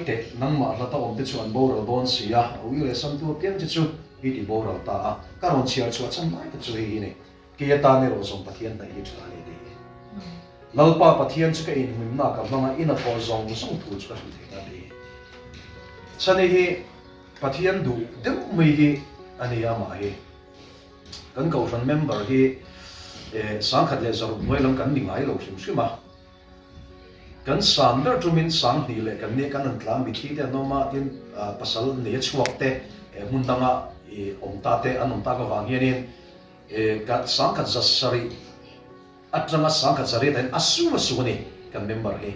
te nangma la ta om te chuan boral don sia ui le sam tu pian chu hi ti boral ta a karon chiar chu chan mai ta chu hi ne ke ta ne ro som pathian na hi thla ni de lalpa pathian chu ka in hum na ka manga ina ko zong song thu chu ka hi na de chani hi pathian du de mai hi ani ama hi kan ko ran member hi sang khat le zor moi lam kan ni ngai lo sim sima kan sander tumin sang ni le kan ne kan an tlam mi thi de no ma tin pasal ne chuak te mun danga om ta te an om ta ka wang hianin ka sang khat zasari atranga sang khat sari den asuma suni kan member he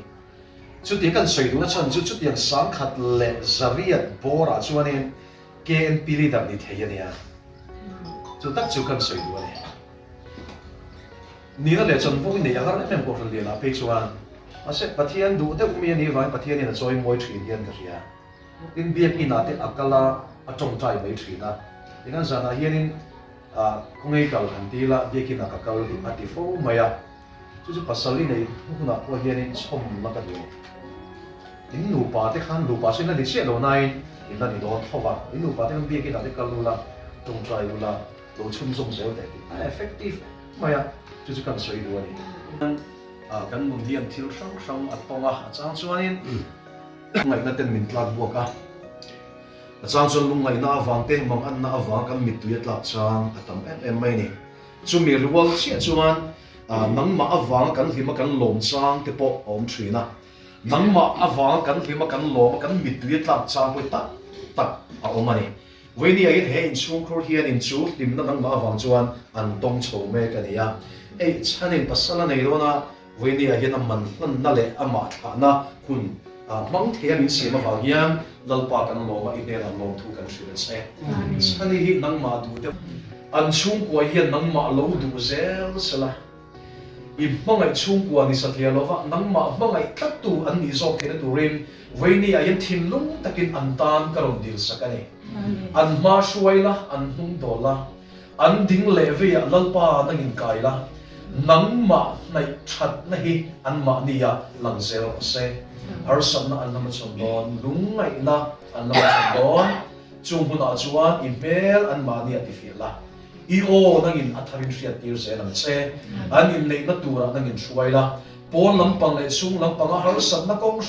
chu ti kan soi du na chan chu tiang sang khat le zariat bora chuanin ken pili dam ni theiania chu tak chu kan soi du ne ni na le chan bo ni ya har nem ko ran le na pe chuan ase pathian du te umi ani vai pathian ni na choi moi thri hian ka ria tin biak ina te akala atong tai mai thrina dengan zana hianin khongai kal hanti la biak ina ka kal di ati fo maya chu chu pasali nei huna ko hianin chom la ka dio in nu pa te khan lu pa sin na ni che lo nai in na ni do thowa in nu pa te biak ina te kalula tong tai la lo chum song sel te effective maya chu chu kan soi du ani kan mun diam thil sang atonga chang chuanin ngai na ten min tlak buaka chang chon lung ngai na awang te mang an na awang kan mit tuya tlak chang atam em mai ni chumi rual chia chuan nang ma awang kan hima kan lom chang te po om thrina nang ma awang kan hima kan lom kan mit tuya tlak chang poi tak a omani weini ai he in chung khor hian in chu lim na nang ma awang chuan an tong chho me ka nia ei chanin pasala nei rona weini a hian man hlan na le ama thana hun mang thea min sema wa hian lalpa kan loma i ne lam lom thu kan shire che chani hi nang ma du te an chung kwa hian nang ma lo du zel sala i mangai chung kwa ni sathia lova nang ma mangai tatu an ni zo ke tu rin weini a hian thin lung takin an tan karon dil sakani an ma shuaila an hung dola an ding leve ya lalpa nangin kaila nang ma nai that na hi an ma niya lang zero se har san na an lam chon don lungai na an lam chon don chung huna chuan email an ma niya ti fila I o nangin atharin riat tir se nang che an in nei na tura nangin shuaila pon lampang le chung lampang har san na kong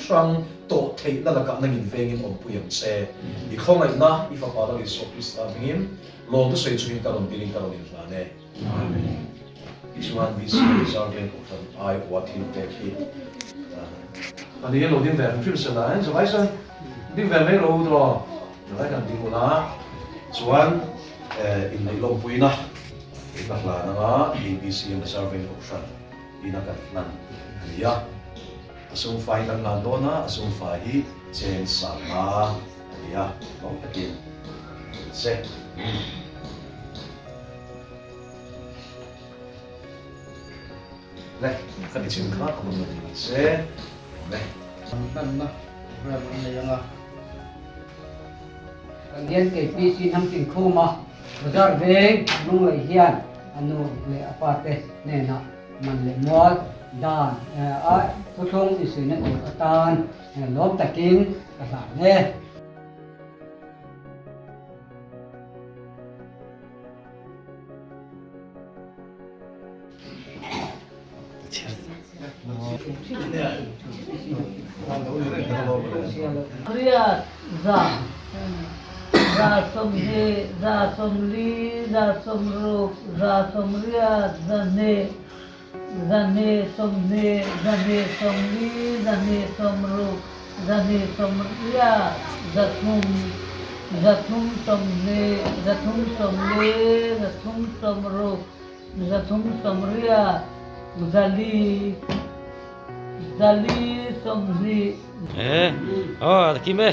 sang to thei na laka nangin vengin om puyam che I khongai na I fa pa ri so krista bingin lom tu sei chuin karon piling karon in la ne amen Isuan bisi sarven kutan ai watin peki. Ani lo ding ver film sela, so vai san ding ver me lo dro. So vai kan ding la. Chuan in nei lo puina. Ita la na ABC in sarven kutan. Ina kan nan. Ya. Asung fai kan la dona, asung fai chen sama. Ya, lo takin. Se. Này, các cái chuyện khác của mình sẽ này. Cần đó, rồi này là cần điên cái PC năm tiền khu mà, rồi về nung lại hiền, anh nung lại aparte này nọ, mình lại mua đàn, số thông thì sử dụng của tan, lốp tài kinh, cả sản này. Riat ra som he ra som li ra som ru ra som riat ra ne som ne ra ne som li ra ne som ru ra ne som riat ra thum som ne ra thum som le ra thum som ru ra thum som riat Zali somzi. Kime.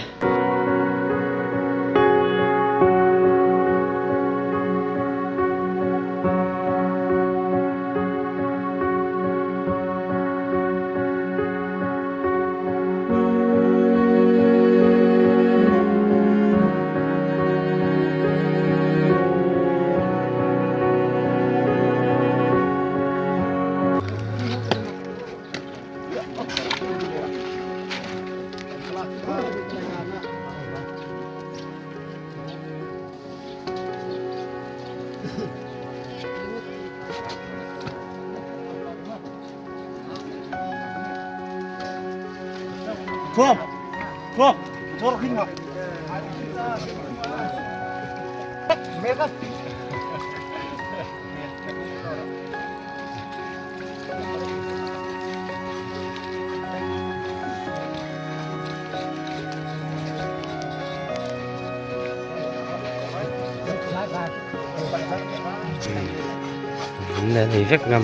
Thuốc thuốc thuốc khinh ngọc mẹ con Nên thì rất ngâm.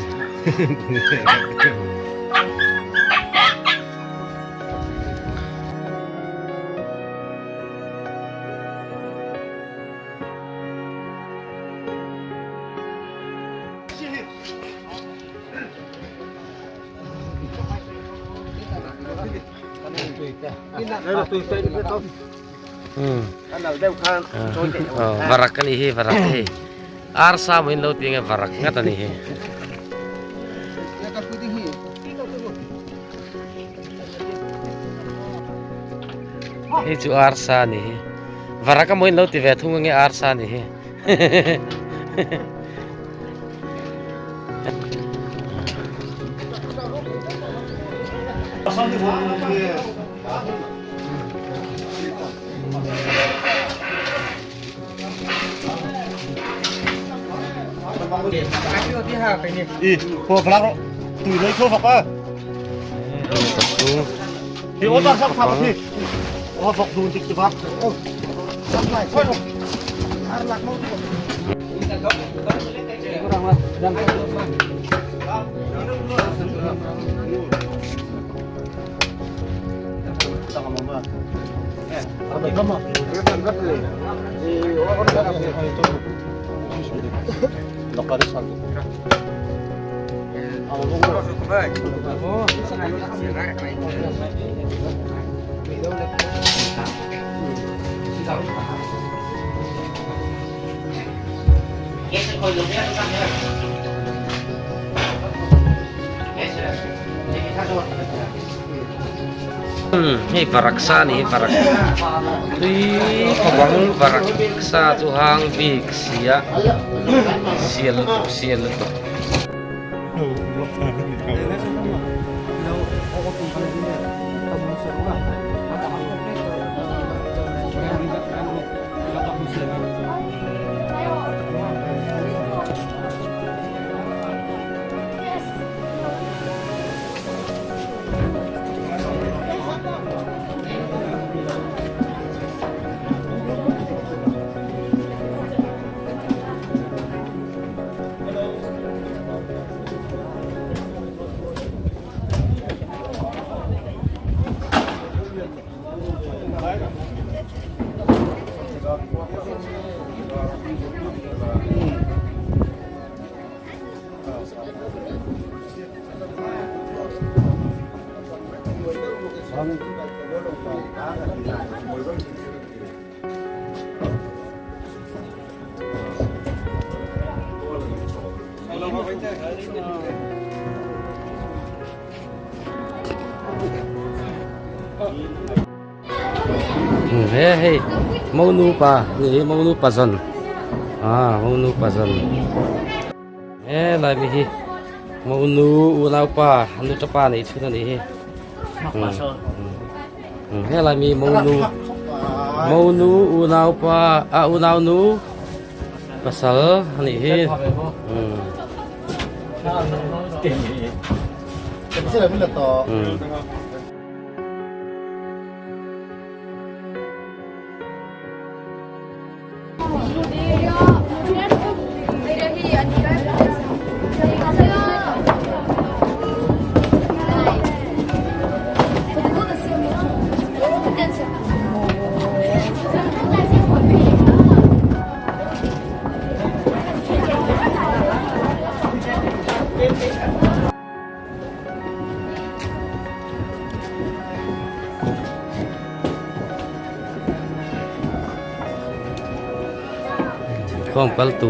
đây là tùy tùy được không? Anh nào đeo khăn trôi chạy. Varak kan ihi varak he. Arsa mo inlo tinga varak ngata ni he. He chu arsa ni he. Varak mo inlo ti ve thung nge arsa ni he. Cô phải làm tùy lấy thuốc vào thì ôn đang sắp thăm thì ôn phục dùng trực tiếp vào thôi rồi ăn lạc mông Hei varak sa ni varak. Tui kabang varak sa tu hang big sia. Sial tu. Hei mau nu pa ni mau nu pa zon mau nu pa zon lai mi hi mau nu unau pa anu tapa ni chu ni hi lai mi mau nu unau pa unau nu pasal ni hi sẽ là cái to không pal tu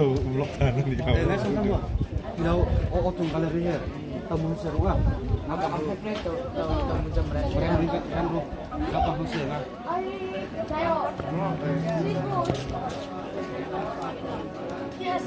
vlog tan ni kau. Nah, sama-sama. Kita otong galeri ya. Tamu seru ah. Apa kompleto tamu jam berapa? Berapa kan bro? Apa hasil ah? Yes.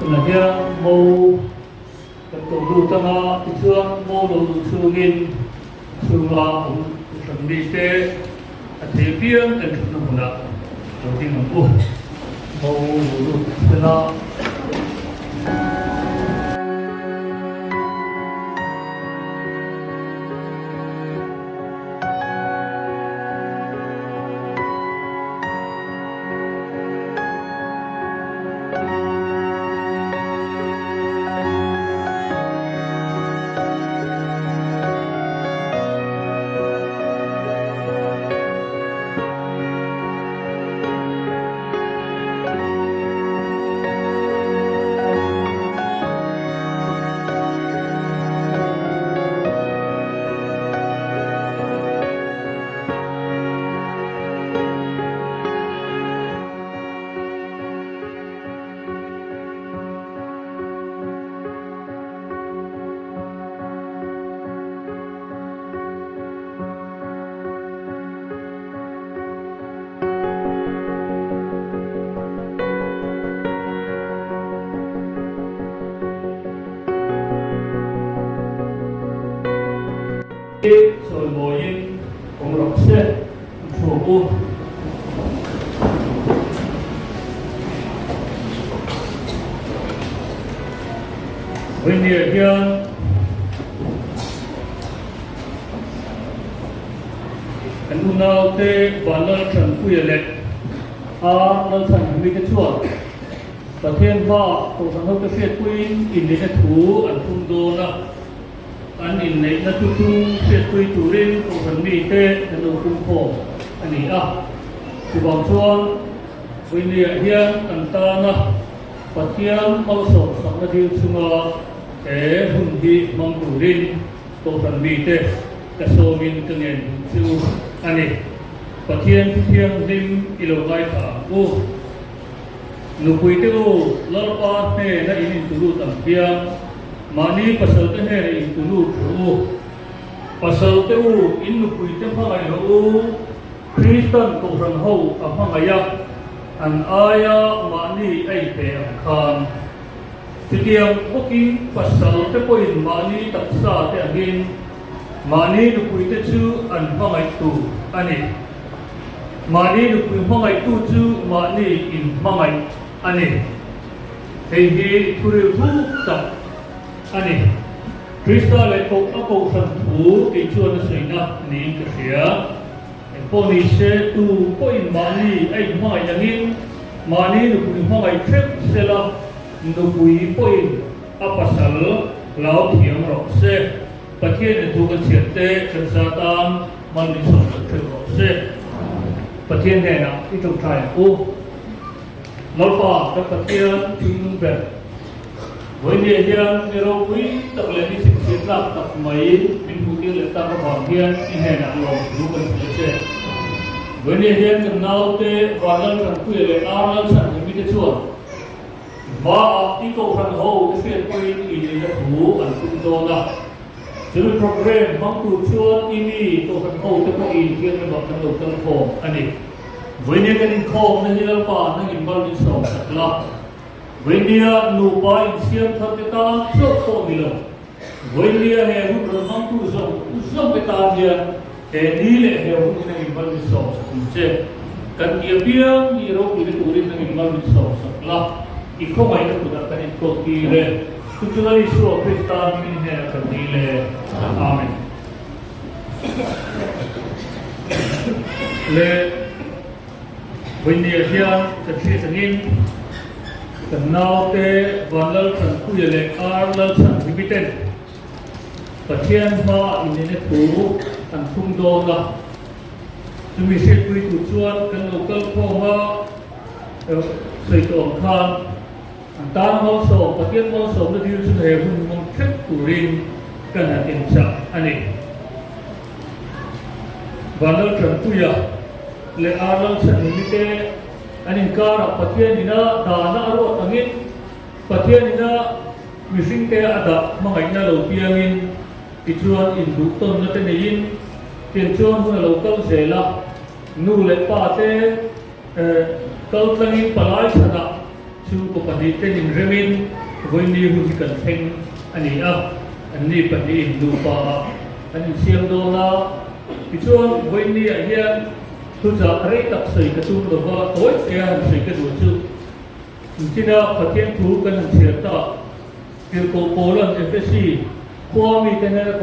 là dia mô cái tổ du tăng cái chương mô đồ sư nghìn sư la cũng chuẩn bị thế thế biếng cái nó cũng đã đầu tiên là mô đồ sư la rồi ngồi yên cũng đọc xe chùa u bên địa kia anh u nào tê và lơ trần quy lệ lơ trần quy cái chùa và thiên võ tổ sản hậu cái phiệt quy in đến cái thú anh phun đô là anh Inneih na tutu phiệt quy chủ rin của phần mì tê là đồ cung phổ anh ấy thì vòng chuông với địa hiên anh ta na và thiên mau sổ sống là điều chung cái hùng vị mong chủ rin của phần mì tê cái số min từng ngày chịu anh ấy và thiên lim ilo gai thả u nụ quý tiêu lỡ ba nè na in tulu tầm kia mani pasal te he in tulu thu pasal te u in nụ quý te phangai ho Christian ko ran ho a phangaya an aya mani ai pe khan tiang booking pasal te point mani taksa te agin mani nụ quý te chu an phangai tu ani mani nụ quý phangai tu chu mani in phangai ani hei hi thuril thu ta ani Krista le ko ako san thu ke chuan na seina ni ka sia poni se tu ko in mani ai mai yangin mani nu ku mai trip sela nu ku point apasal lao thiam ro se pathian tu kan siate kan satan man ni so ka ro se pathian he na i tu thai u Nolpa các pathian chung về với địa hiềnero quý tập lệ đi sinh lạc tập mấy bình phụ tiên lệ ta có hoàn thiên in hệ nặng lòng du cần lệ với địa hiền cần nào tê và lần cần quy lệ a lần sản những cái chuột và đi cầu thần hậu cái phiền quy in lệ thú ẩn cung đô na chứ program mong tu chuột ini cầu thần hậu cái có in thiên cái bậc thần đầu thần phổ anh ấy với những cái inkhawm nên là pa nên involved in so là với những nụ ba in xiên thật cái ta chốt to đi lên với những hệ hút rồi mong tu dùng cái ta gì hệ đi lệ hệ hút nên involved in so cũng chết cần nhiều biếng như rồi cái tủ nên involved in so là inkhawm ai cũng đã cái cột đi lên chúng ta đi số Christian mình hệ cần đi lên amen le với địa hiền cái chuyện sinh in cái nào thế và lỡ sản quy lệ lỡ sản bị tên và thiên hoa in đến thủ thành trung đô là chúng mình sẽ quy tụ chuột cái local form xây tổ khan ta mau sổ và thiên mau sổ là điều sinh hệ hùng mong thích của riêng cần là tiền sản anh ấy và lỡ sản quy le arlang sanimite anin kara pathian ina dana aro tangin pathian ina missing te ada mangai na lo piangin tichuan in du ton na te nein tin chuan hu lo kal zela nu le pa te kal tlangin palai sana chu ko pani ten in remin voi ni hu kan theng ani a an ni pani in nu pa an siam do na ti chuan voi ni a hian tu cha rei tak sei ka tu do ba toi e han sei ka du chu china pathian thu kan han sia ta kir ko polan fsc ko mi ten na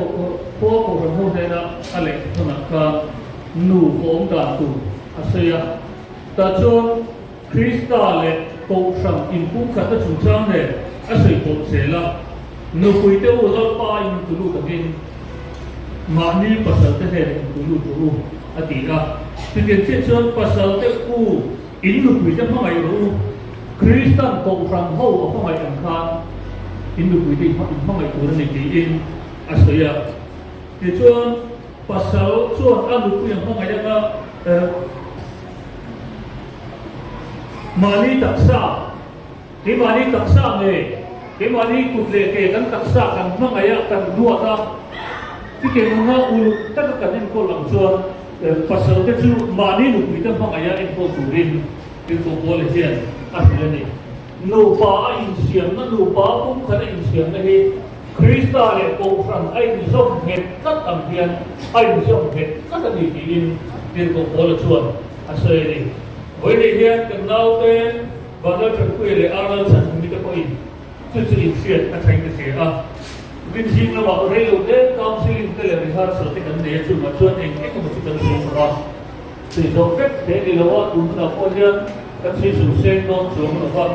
ko ran ho na ale thona ka nu ko da tu asaya ta chuan krista le ko sang in pu kha ta chu chang ne asai ko se la nu pui te u lo pa in tu lu ka bin ma ni pasal te he tu lu ati ka ti tian che chuan pasal te u in nu pui te ma ngai ru kristan ko sang ho ko ngai an kha in nu pui te ma ngai tu ni ti in asaya ti chuan pasal chuan an nu pui ma ngai ka mani taksa ke mani taksa ne ke mani kutle ke kan taksa kan mangaya kan duata ti ke nga ulu tak kan in ko lang chuan pasal te chu mani nu pi ta mangaya in ko turin in ko bol hian asle no pa in siam na no pa kum khana in siam na hi krista le ko fran ai ni zom het kat am hian ai ni zom het kat ni in ko bol chuan asle ni với đây hiện cần nào tên và nó chuẩn quy để ăn ăn sản phẩm có in chứ sự in xuyên các thành cái gì à vì gì nó bảo đây lúc đấy công sư linh cái là mình har sở cái vấn đề chủ mà chuyên anh cái một cái vấn đề mà thì do phép thế thì nó đúng là có nhân các sư sử sen non xuống nó vậy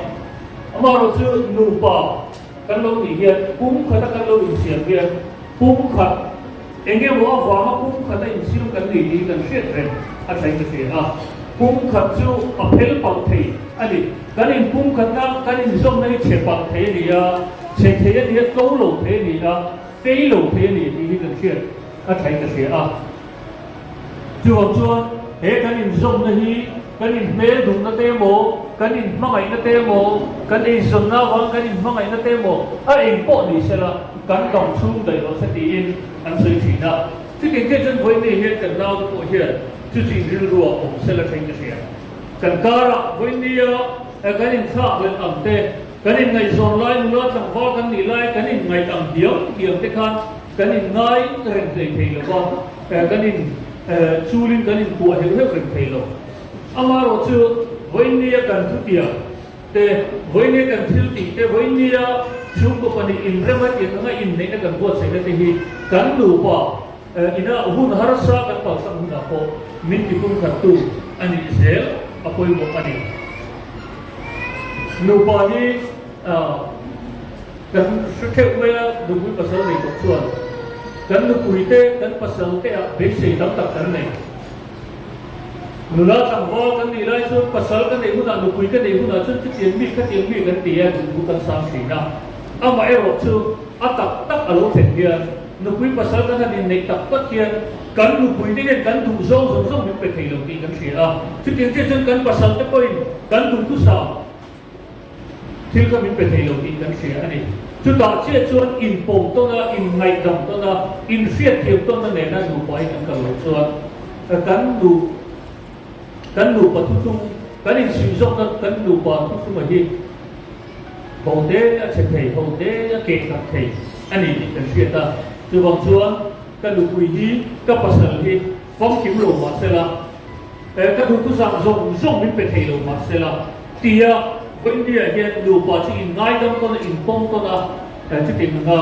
mà nó chưa nụ bảo các lô thì hiện cũng khởi các lô in xuyên hiện cũng khởi anh em bảo vào mà cũng khởi ta in xuyên cái gì cái xuyên rồi các thành cái gì à kum khat chu apel pal thei ani kanin kum khat na kanin zom nai che pal thei ni ya che thei ni ko lo thei ni ya tei lo thei ni ni kan chen a thai ka se a chuan he kanin zom na hi kanin mel dung na te mo kanin mangai na te mo kanin zom na wa kanin mangai na te mo a eng po ni se la kan dong chung dai lo se ti in an sei thi na ti ke ke chen voi ni he kan nau ko hian chứ chỉ riêng rùa cũng sẽ là thành cái gì cần cả với nia cái này khác lên ẩm tê cái này ngày dồn lại nữa chẳng có cái này lại cái này ngày ẩm điểm cái khăn cái này ngay rèn thì là con cái này chu linh cái này của hiểu hết rèn thì rồi ama rồi chứ với nia cần thứ tiền tê với nia cần thiếu tỷ tê với nia chúng có phần in ra mất tiền ngay in này cần buat sẽ cái gì cần đủ bỏ ina hun harasa kan pa sang hun ako min ti kun khatu ani zel apoi mo ani no pa ni kan suthe me du bu pasal nei ko chuan kan nu puite kan pasal te a be sei dam tak kan nei nu la sang ho kan ni lai chu pasal kan nei hun nu pui kan nei hun chu ti tiền mi kan ti ya du kan sang si na ama ero chu atak tak alo thek dia nụ quý pasal kan hadin nei tak tak hian kan nụ quý te kan du zo mi pe thei lo ti kan sia a chu tin che chen kan pasal te poi kan du tu sa thil ka mi pe thei lo ti kan sia ani chu ta che chuan in pom to na in ngai dam to na in fiat thiam to na ne na du pai kan ka lo chuan kan du pa tu kan in si zo na kan du pa tu ma hi bo te a che thei ho te a ke ka thei ani kan sia ta từ vòng chuan các đủ quỷ hi các pasal hi phong kiếm lộ mà sẽ là các đủ tu sang rong mình phải thấy lộ mà sẽ là tia vấn đề hiện đủ bảo chỉ in ngay đông con in phong con là chỉ tìm nga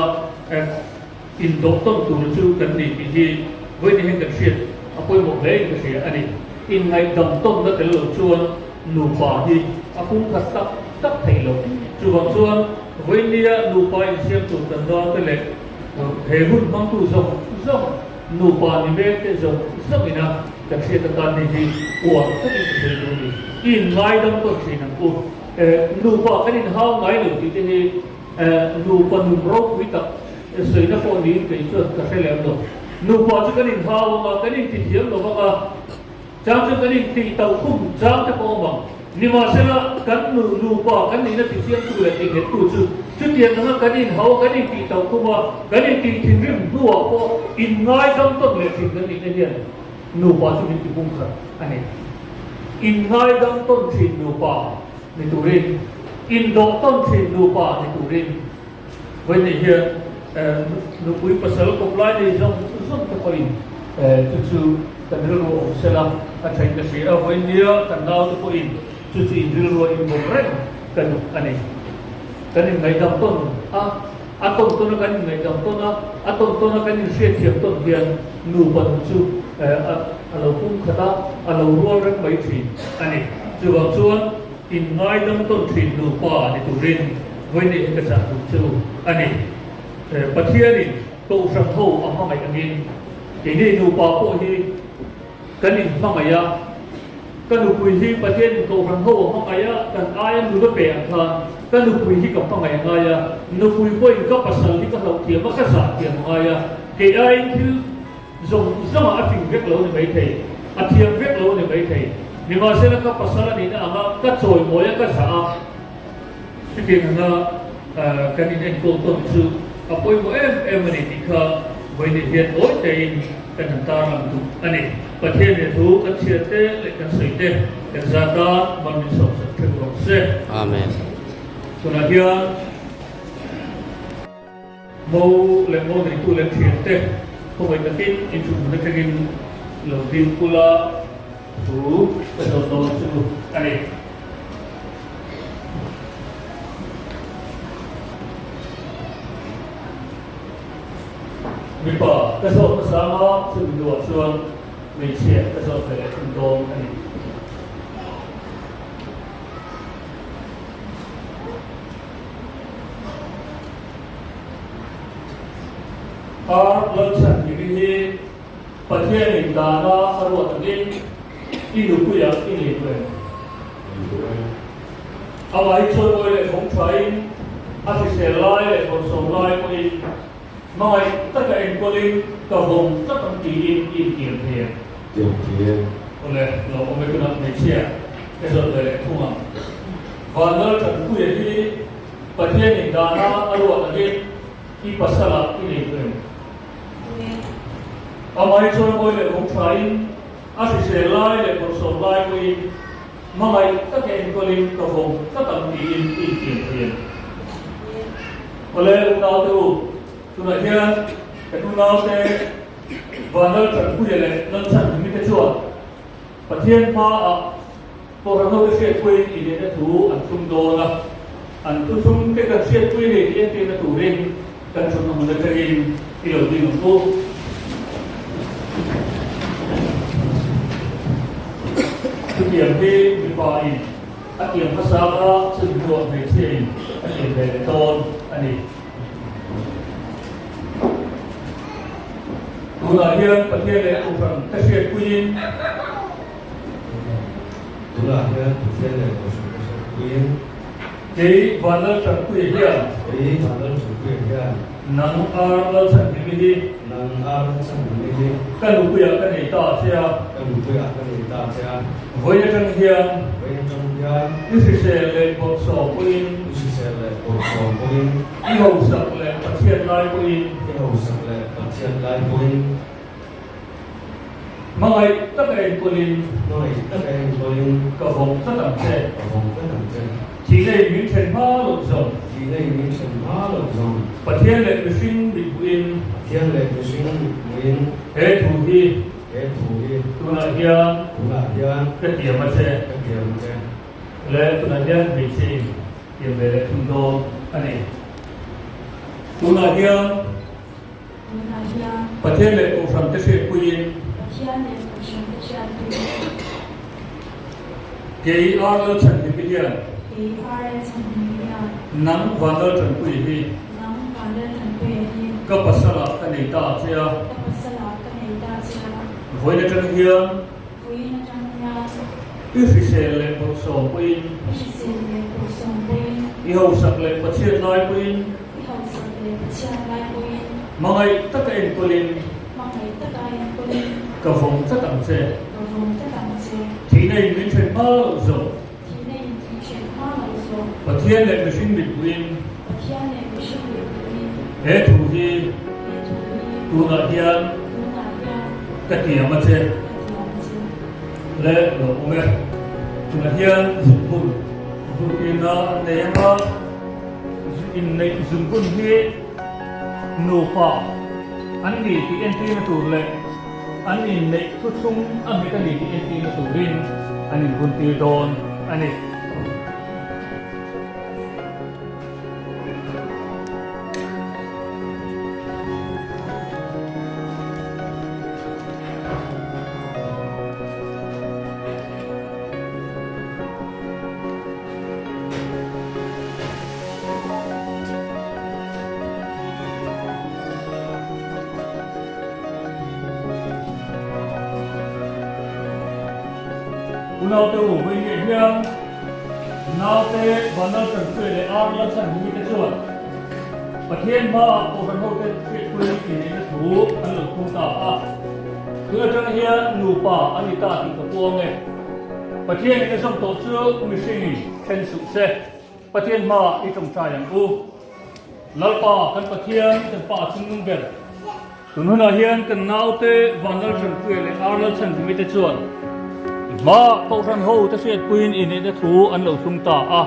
in đốc tôn tu chu cần đi thì với những cái chuyện apoi một lễ cái chuyện anh in ngay đông tôn đó cái lộ chuan đủ bảo hi apung khát tắc thấy lộ từ vòng chuan với những đủ bảo in xem tu cần đó cái lệ he hun mang tu zong nu pa ni be te zong ina ka se ta kan ni hi wa ta ni se do ni in ngai dam to se na ku nu pa kan in hau ngai lu ti te hi nu pa nu ro wi ta se na ko ni ke chu ka se le do nu pa chu kan in hau ma kan in ti thiam lo ba chang chu kan in ti tau khum chang te ko ma ni ma se la kan nu pa kan ni na ti thiam tu le ti he tu chu chút tiền nó cái gì hậu cái gì bị tàu kuma cái gì bị thiên viêm đua có in ngay trong tuần lễ thì cái gì cái gì nụ pa chút bị bung khẩn anh in ngay trong tuần thì nụ pa nên tụi in do ton thin nu pa ni turin với này hiện nu quý pasal ko lai ni jong ka pain chu kan ro sela a thain ka si a với nia kan nau to pain chu in ro in mo rek kan ani kan ngai dam ton a ton ton kan ngai dam ton a ton ton kan ni se thiam ton hian nu pan chu a lo kum khata a lo ro rek mai thi ani chu wa chuan in ngai dam ton thin nu pa ni turin với này cái sản phẩm châu anh ấy bát thiên thì câu sản thâu ở mang cái này cái này nụ bảo hộ thì cái này mang cái ya cái nụ quỳ thì bát thiên câu sản thâu mang cái ya cái ai nụ nó bẻ thà cái nụ quỳ thì cầm mang cái ya nụ quỳ quỳ cái bát sơn thì cái đầu tiền cái sản tiền cái ya cái ai thì dùng rất là phình viết lâu thì mấy thầy thiền viết lâu thì mấy thầy nhưng mà sẽ là cái bát sơn này nó cái rồi mỗi cái sản cái chuyện là cái này cô tuân sự à bây giờ em này thì cả với những hiện đối với cái thằng ta làm tu anh ấy và thiên địa thú cái chia tế lại cái sợi tế cái gia ta bằng những sống sự thực lòng sẽ Amen. cho nên here mâu lại mâu này tu lại chia tế không phải cái in chung với cái in lâu tin pula thú cái đầu đầu sự anh ấy vì vậy, cái số cái sáng đó sự điều xuân mình chia cái số phải thành công anh lần chẳng những cái gì phần thiên hình đà nó ở một tầng đi đủ quy ước đi liền về ấy chơi ngồi lại không thấy thì sẽ lại lại còn sống lại của mọi tất cả anh cô linh cả vùng tất cả kỳ in kiểm thiền còn lại là ông ấy nói này chia cái giờ này không ạ và nó chẳng quy định và thiên hình đà nó ở độ là đi pasala đi lên rồi ông ấy cho ngồi lại không thấy thì sẽ lại lại còn sống lại với mọi tất cả anh cô linh cả vùng tất cả kỳ in kiểm thiền còn lại ông nào tu chúng ta hiện cái tu nào thế và nó chẳng quy lệ nó chẳng những cái chuột và thiên ma tôi nói cái chuyện quy thì để thú ăn chung đồ là ăn chung cái cần chuyện quy thì yên tiền là thủ lên cần chung là một cái gì thì đầu tiên là tu cái điểm đi bị phải cái điểm phát sáng đó sự thuộc về chuyện cái điểm về tôn anh ấy tu là hiện bát thiên lệ cũng phần cái chuyện quy in tu là hiện bát thiên lệ cũng phần quy in cái và nó chẳng quy hiện cái và nó chẳng quy hiện nắng ar nó chẳng cái gì nắng ar nó chẳng cái gì cái lục quy cái này ta chia cái lục quy cái này ta chia với trong hiện cái sự sẽ lệ một số quy in sự sẽ lệ một số quy in cái hậu sắc lệ bát thiên lai quy in cái hậu sắc lệ bát thiên lai quy in mọi tất cả anh quân linh mọi tất cả anh quân linh cả vùng tất cả thế cả vùng tất cả thế chỉ đây những chuyện hóa lộn rộn chỉ đây những chuyện hóa lộn rộn bát thiên lệ bị sinh bị quy thiên lệ bị sinh bị quy in hệ thủ thi tu là hiện cái điểm mà thế lệ tu là hiện bị sinh điểm về lệ trung đô anh này tu là hiện bát thiên lệ cũng phần cái chuyện quy cái ar lơ chẳng những cái gì nắng và lơ chẳng quy gì các pasala cái này ta chia với cái chân hiền ít sẽ lên một số quy ít hậu sắc lên một chiếc lai quy mọi tất cả anh cô linh cả vùng tất cả thế thì này những chuyện hóa lộn rộn và thiên lệ mình sinh bình quyên hệ thủ thi tu là hiện cái điểm mà thế lệ lộ mẹ tu là hiện dụng Bukina Nema Inneih Zumbun He Nupa Ani Ti Enti Naturle Ani Inneih Tutsung Amikani Ti Enti Naturin Ani Bunti Don Ani Unau te u với nghệ hiang nao te và nao trần cười để ar lân sẵn như cái chuột và thiên ma của phần hậu tên chuyện quên thì nên thú ăn lực không tả cứ trong hiang nụ pa anh ta thì có buông này và thiên cái dòng tổ chức mình suy nghĩ trên sự xe và thiên ma đi trong trạiอย่างu lal pa kan pathian kan pa chung ber tun huna hian kan nau te và nao trần cười để ar lân sẵn như cái chuột mà cậu rằng hậu ta sẽ quên in để thu ăn lẩu thung ta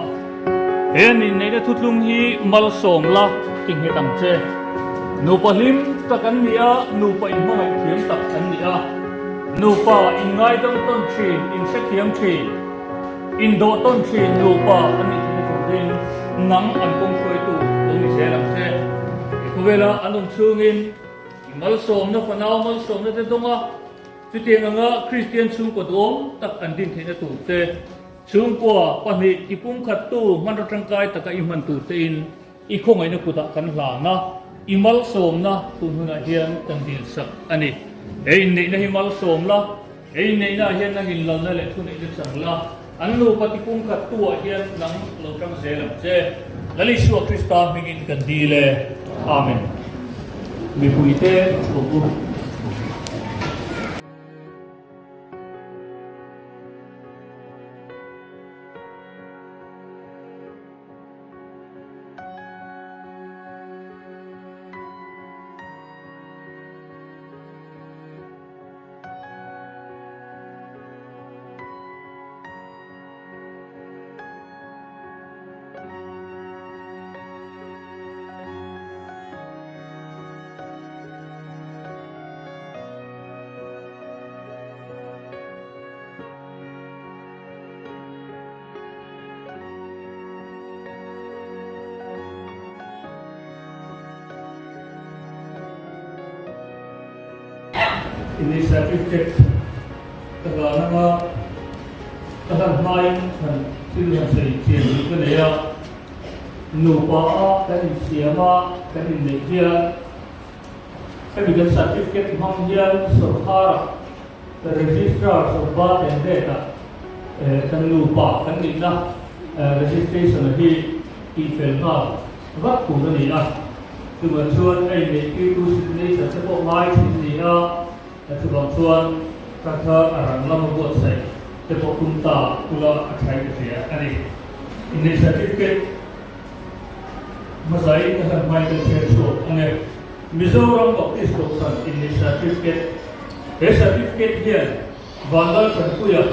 hiện in để thu thung hi mal som la kinh hệ tầm che nụ pa lim ta kan nia nụ pa in mai thiam tak kan nia nụ pa in ngai dong ton thin in se thiam thin in do ton thin nụ pa an ni thi thong din nang an kong khoi tu dong ni se lam se ko vela anum chungin mal som na fanau mal som na te donga tu tiang nga Christian chung ko dom tak an din thena tu te chung ko pahni ipum khat tu man ro tangkai taka i man tu te in i khongai na kuda kan hla na imal som na tu huna hian kan dil sak ani ei nei na himal som la ei nei na hian nang in lo na le thu nei de sang la an nu pati pum khat tu hian nang lo tang se lam che lali su Krista mingin kan dile amen mi puite ko Inneih certificate taga nama taga main kan silu sei chen ke leya nupa kan siama kan Inneih kan juga certificate hang hian sarhara the registrar of birth and data kan nupa kan inna registration hi i fel na wat ku ni a tu ma chuan ai nei ki tu ni sa ko mai ni a tu bang chuan ka tha arang lam bo sai te ko kum ta kula athai ke sia ani Inneih certificate masai ka mai ke se so ane Mizoram Baptist Doctrine Inneih certificate a certificate here Vandal Chhantei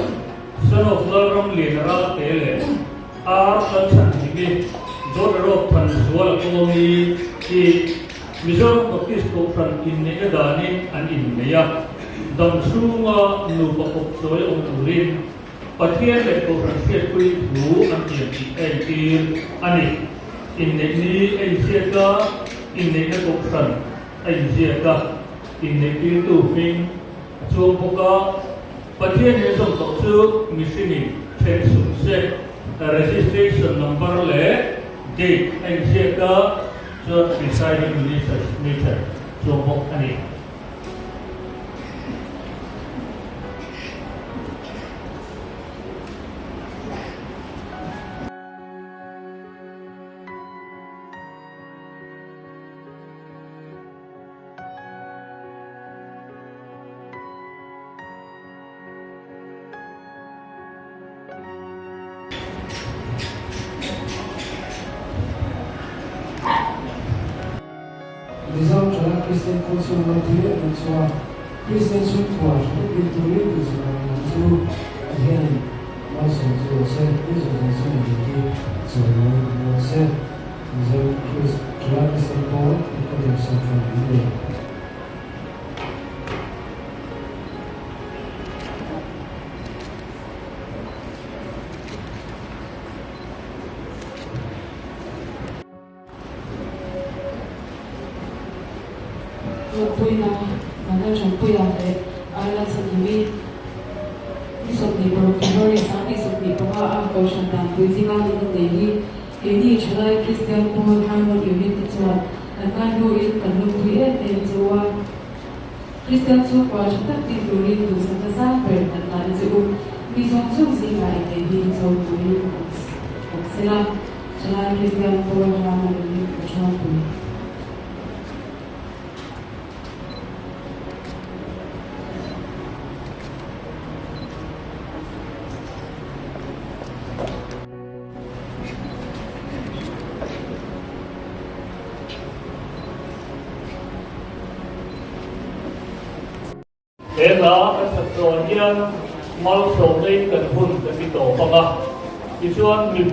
son of Laram Lenara Tele R. Chhantei daughter of Transwal Colony Mizoram Baptist Doctrine Inneih Dani and Inneih Dam Sunga Nupa Kopsoy on Turin Pathian le Doctrine State Kui Hu and TPA Ani Inneih Asia Inneih Doctrine Asia Inneih Tu Fing Chuang Poka Pathian le Song Tok Chu Missing Chen Sun Se registration number le date Asia so deciding nature Chuang Pok Ani Result of Christian Council volunteer and so on. Christian support into it is to again also to send prison and so on. se giờ Chris kia sẽ có cái điều sản phẩm vấn đề Pui na mana Chhantei ade ala sanimi isokni profesori sami isokni papa a ko Vathuampui zinga ni Inneih Inneih chalai Christian Paul Harvard unit chuan kan do in kan lu tui en chuwa Christian chu kwa chatak ti turin du sa sa per kan ta chu mi zong chu zinga Inneih so tui sela chalai Christian Paul Harvard unit Vathuampui thế là cái sập rồi kia mau sổ đây cần phun cần bị tổ không à thì xuân mình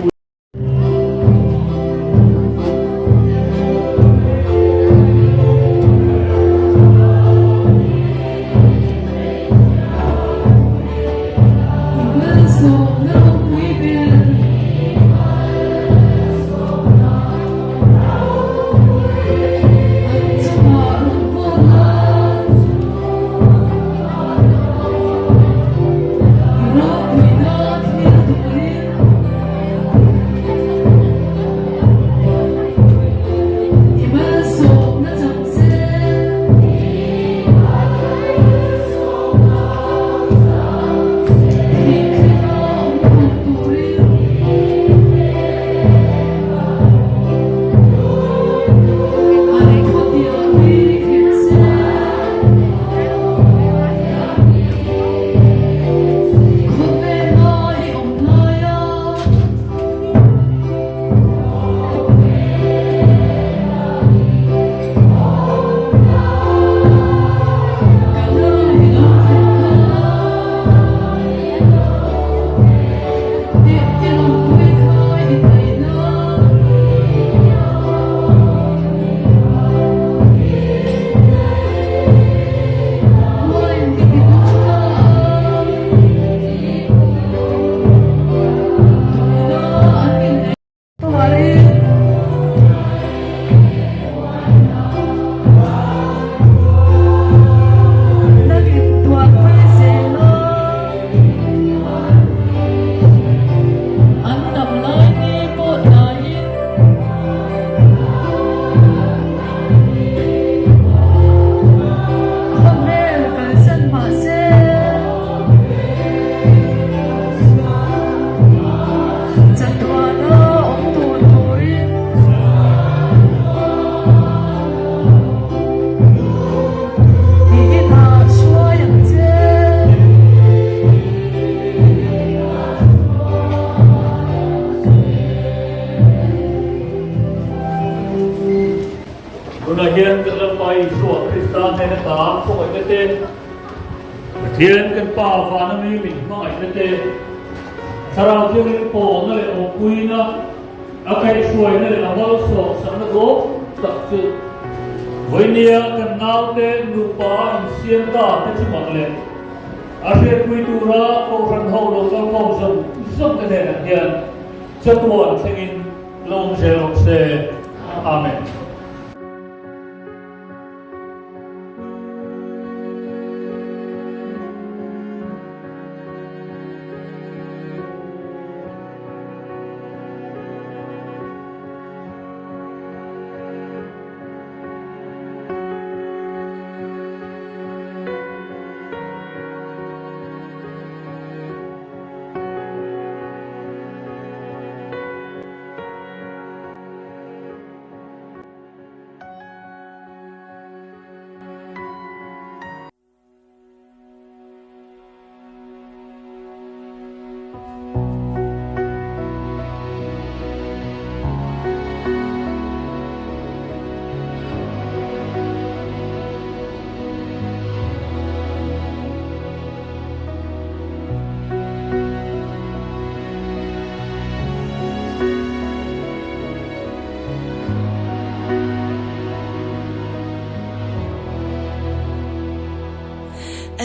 hiền cần làm bài sủa Christian hay là ta không phải cái tên hiền cần bảo phá nó mình nói cái tên sau khi mình bỏ nó lại ở quy nó ở cái suối nó lại là bao sủa sẵn nó gốc tập sự với nia cần nào tên nụ ba xiên ta cái chữ bằng lên ở trên quy tu ra câu phần hậu đầu câu câu dùng giúp cái này là hiền cho tuần sẽ in lông xe amen.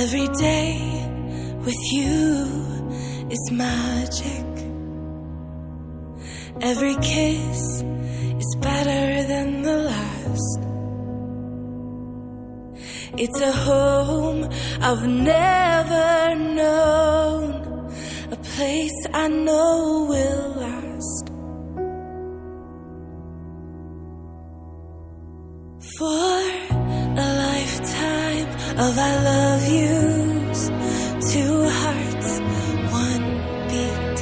Every day with you is magic. Every kiss is better than the last. It's a home I've never known, a place I know will last. For a lifetime of I love yous, 2 hearts, 1 beat.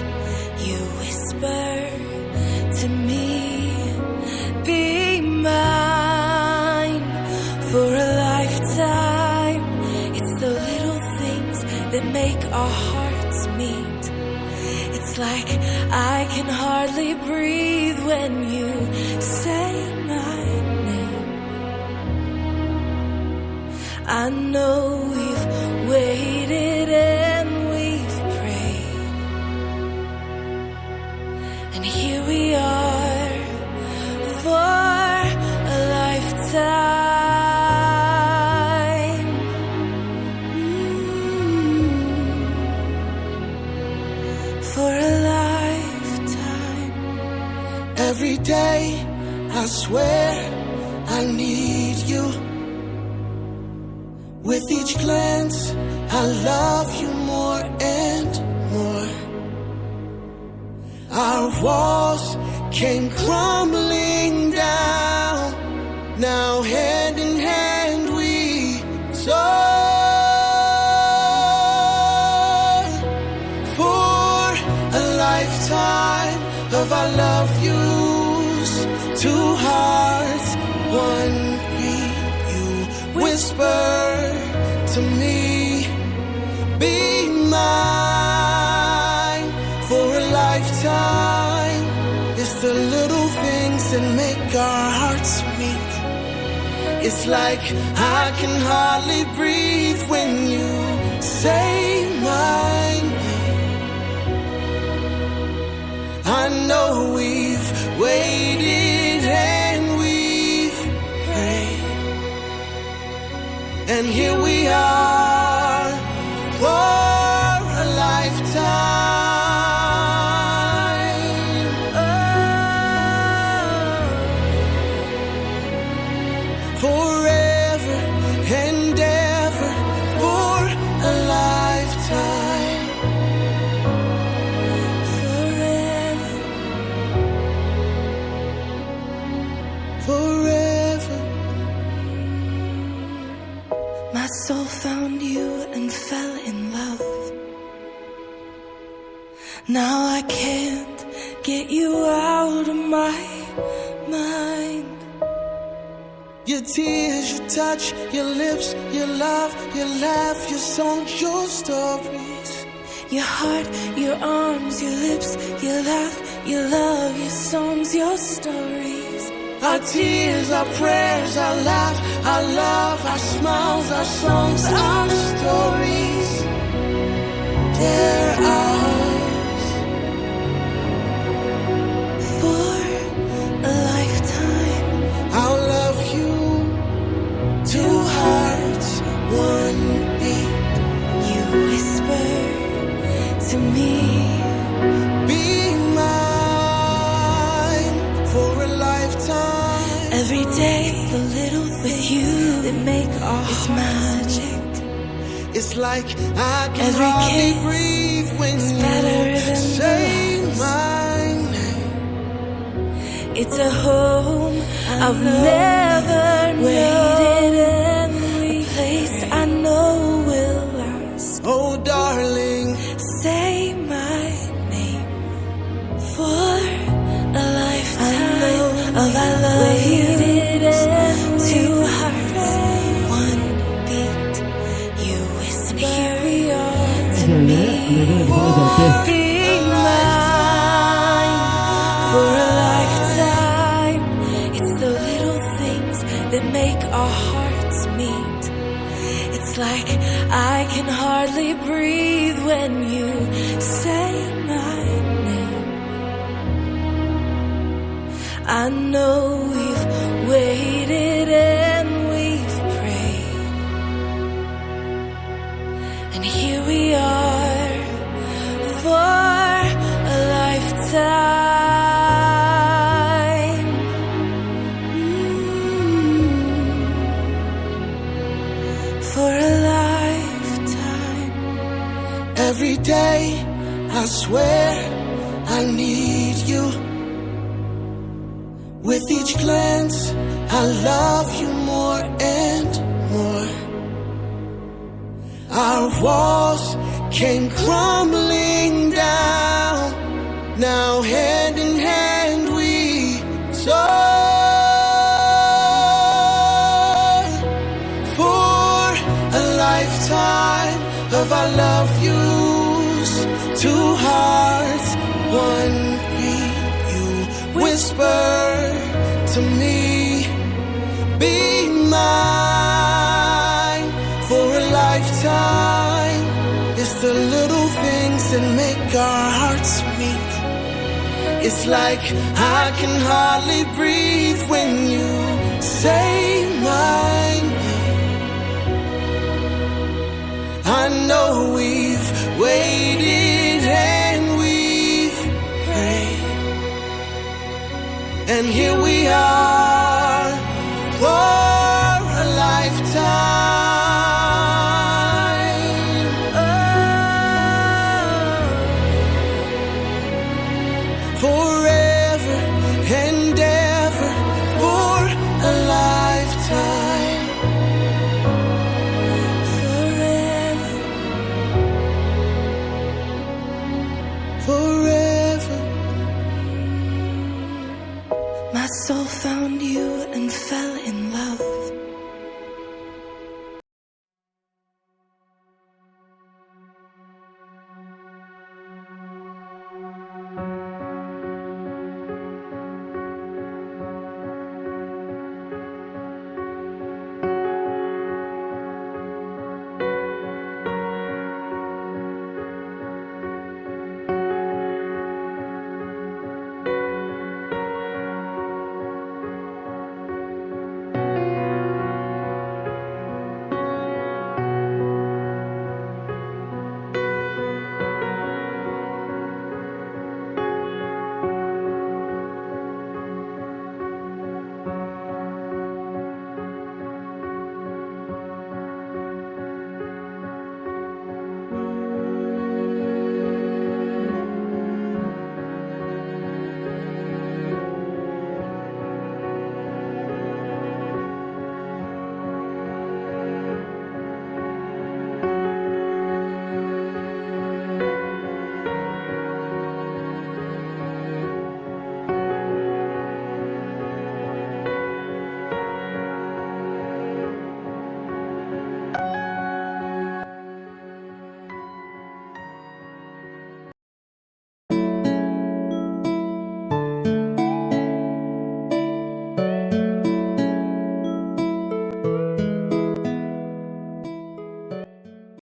You whisper to me, be mine. For a lifetime, it's the little things that make our hearts meet. It's like I can hardly breathe when you say my name. I know we've waited and we've prayed, and here we are for a lifetime. For a lifetime. Every day I swear I need you. With each glance, I love you more and more. Our walls came crumbling down. Now hand in hand we soar. For a lifetime of I love yous, 2 hearts, 1 beat. You whisper to me, be mine. For a lifetime, it's the little things that make our hearts meet. It's like I can hardly breathe when you say my name. I know we've waited and we've prayed, and here we are for a lifetime. Forever and ever for a lifetime. Forever. Forever. My soul found you and fell in love. Now I can't get you out of my mind. Your tears, your touch, your lips, your love, your laugh, your songs, your stories. Your heart, your arms, your lips, your laugh, your love, your songs, your stories. Our tears, our prayers, our laugh, our love, our smiles, our songs, our stories. They're ours. For a lifetime, I'll love you. 2 hearts, 1 beat. You whisper to me, be mine. For a lifetime. every day it's the little with you that make our hearts magic. It's like I can Every hardly kiss breathe when is you better than say the last. my name. It's a home I've never waited and a place I know will last. Oh darling, say my name. For a lifetime of I love you, 2 hearts, 1 beat. You whisper, here we are to me. Be mine for a lifetime. It's the little things that make our hearts meet. It's like I can hardly breathe when you say my name. I know we've waited and we've prayed, I swear I need you. With each glance, I love you more and more. Our walls came crumbling down. Now hand in hand we soar. For a lifetime of our love yous, two hearts, one beat. You whisper to me, be mine. For a lifetime, it's the little things that make our hearts meet. It's like I can hardly breathe when you say my name. I know we've waited and we've prayed, and here we are for a lifetime. Forever and ever, for a lifetime. Forever, forever. My soul found you and fell in love.